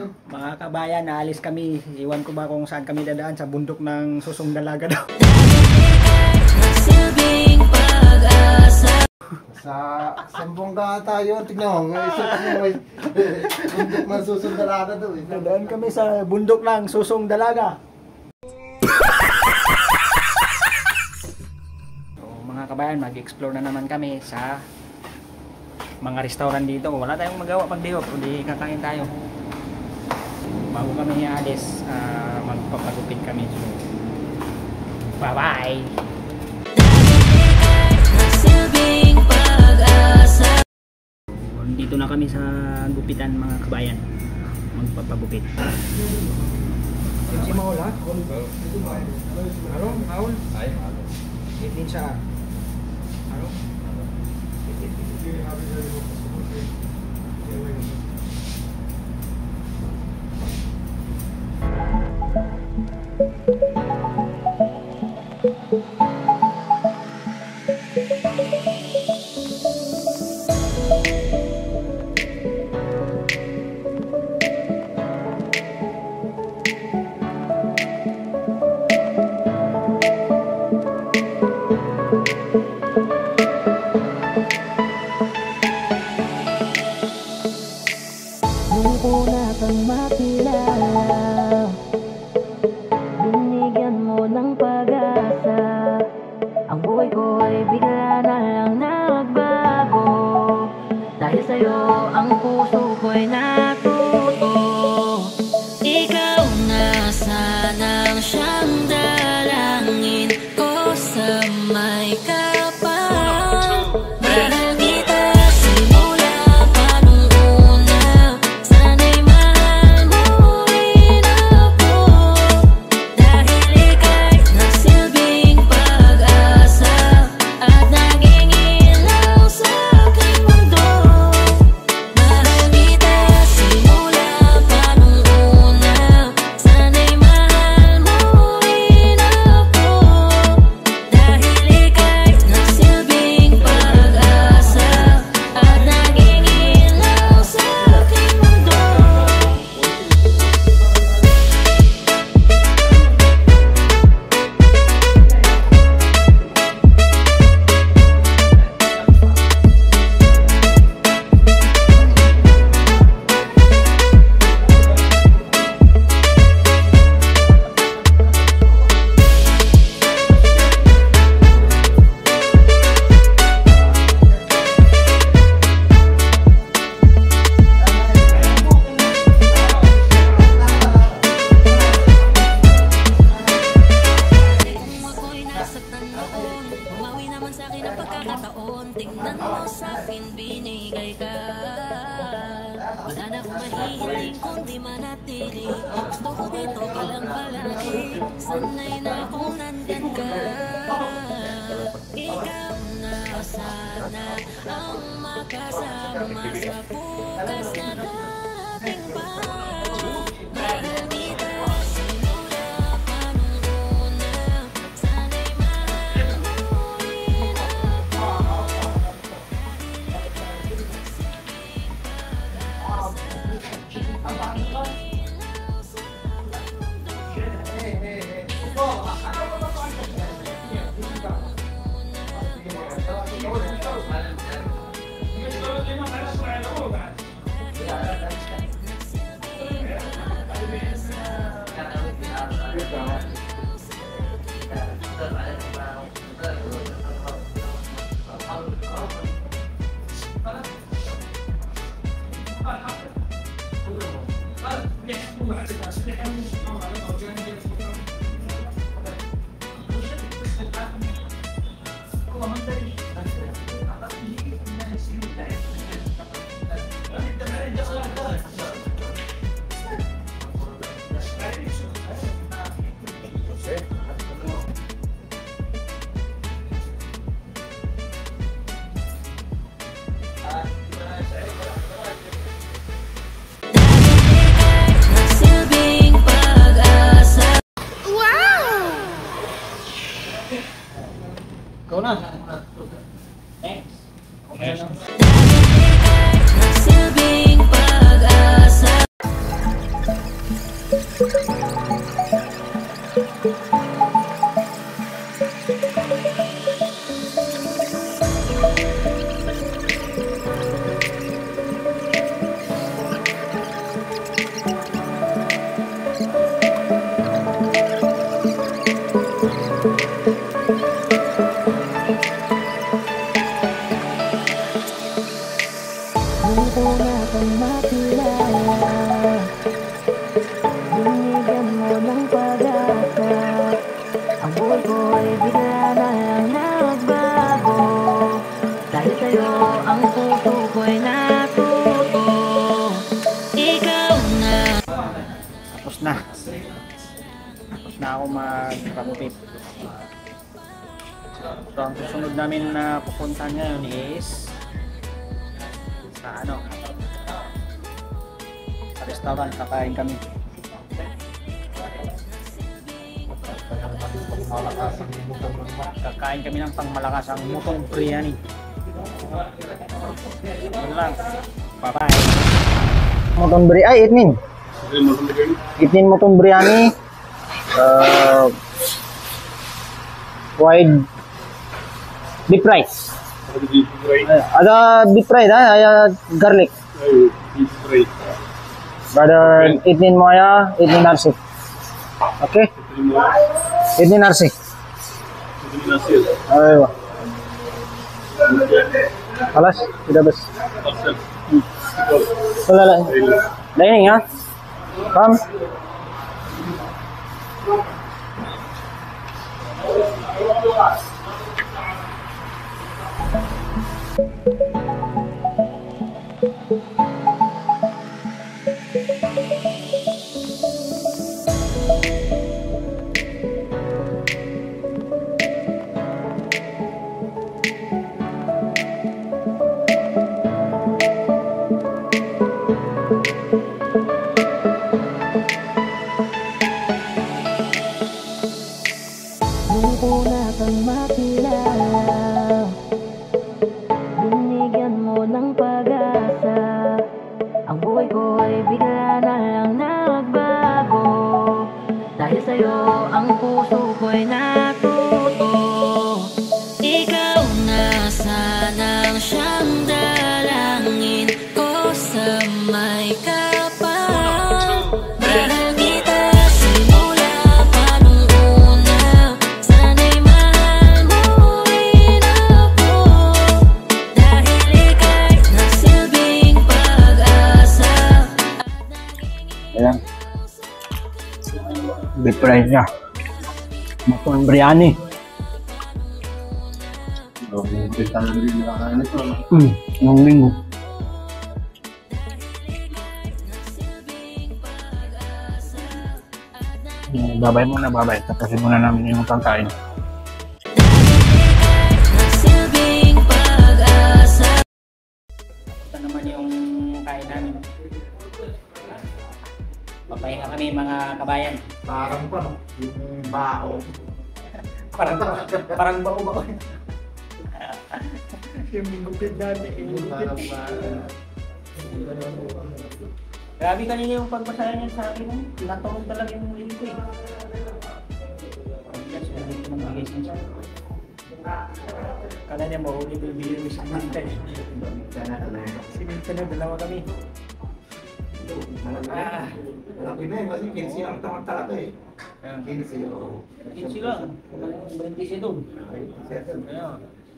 Mga kabayan, naalis kami. Iwan ko ba kung saan kami dadaan, sa bundok ng Susong Dalaga daw. Sa Sambongga tayo, tignan mo, may sukat mo may bundok ng Susong Dalaga daw eh. Dadaan kami sa bundok ng Susong Dalaga. So, mga kabayan, mag-explore na naman kami sa mga restaurant dito. Wala tayong magawa pag day off, kundi kakain tayo. Bago kami alis, magpapagupit kami. So, bye-bye! Dito na kami sa gupitan mga kabayan. Magpapagupit. Si Maul ha? Harong? Maul? Ay, Maul. Itin sa Harong? Nung una kang makilala, binigyan mo ng pag-asa. Ang buhay ko ay bigla na lang nagbago. Dahil sa'yo ang puso ko'y natuto. Ikaw na sanang siyang dalangin ko sa may kapal. Mahal kita simula pa nung una. Sana'y mahal mo rin ako. Dahil ika'y nagsilbing pag-asa at naging ilaw sa aking mundo. Mahal kita simula pa nung una. Sana'y mahal mo rin ako. Dahil ika'y nagsilbing pag-asa at naging ilaw sa aking mundo. Kung ako'y nasaktan noon, bumawi naman sa akin ang pagkakataon. Tingnan mo sa akin, binigay ka. Wala na akong mahihiling kundi manatili. Gusto ko dito ka lang palagi. Sanay na kung nandyan ka. Ikaw na sana ang makasama sa bukas na dating pa. Mahal kita simula pa nung una. Sana'y mahal mo rin ako. Dahil ika'y nagsilbing pag-asa at naging ilaw sa aking mundo. Nagsilbing pag-asa na. Tapos na ako magpagupit. So ang susunod namin na pupuntahan ngayon is sa ano, sa restaurant, kakain kami. Kakain kami ng pangmalakas ang mutong biryani. Yun lang. Bye-bye. Mutton biryani, ay itnin mutton biryani, wide deep rice. Ada deep fried, garlic. Brother, itnin mo ya, itnin nasi. Okay? Itnin nasi. Ayo. Alas, sudah bes. Wala. Dining ha? Come. Nung una kang makilala, binigyan mo ng pag-asa. Ang buhay ko ay bigla na lang nagbago. Dahil sa'yo ang puso ko'y natuto. Ikaw na sanang siyang dalangin ko sa may kapal. Mahal kita simula pa nung una. Sana'y mahal mo rin ako. Dahil ika'y nagsilbing pag-asa. Ayan. Deep fried niya. Mutton biryani. Kita na rin nakain ito. Nung linggo. Babay muna, babay. Tapusin muna namin yung pagkain. Nagsilbing pag-asa. Ito naman yung kain namin. Papahinga kami mga kabayan. Parang pa, no? Yung bao. Parang bao-bao. Yung gupit natin. Parang bao. Grabe kanina yung pagbasaya niya sa akin. Natawag talaga yung link ko eh. Yes, ulit ko ng gising siya. Kala niya mahuli ko yung video ko sa Minta eh. Siminta na, dalawa kami. Laki na yun kasi 15 ang tamang talaga eh. 15 o. 15 lang. 20 doon. Ayun.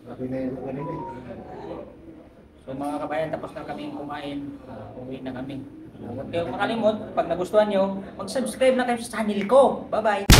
Laki na yun kanina eh. So mga kabayan, tapos na kami kumain. Uwi na kami. Huwag kayong makalimot, pag nagustuhan nyo, mag-subscribe na kayo sa channel ko. Bye-bye!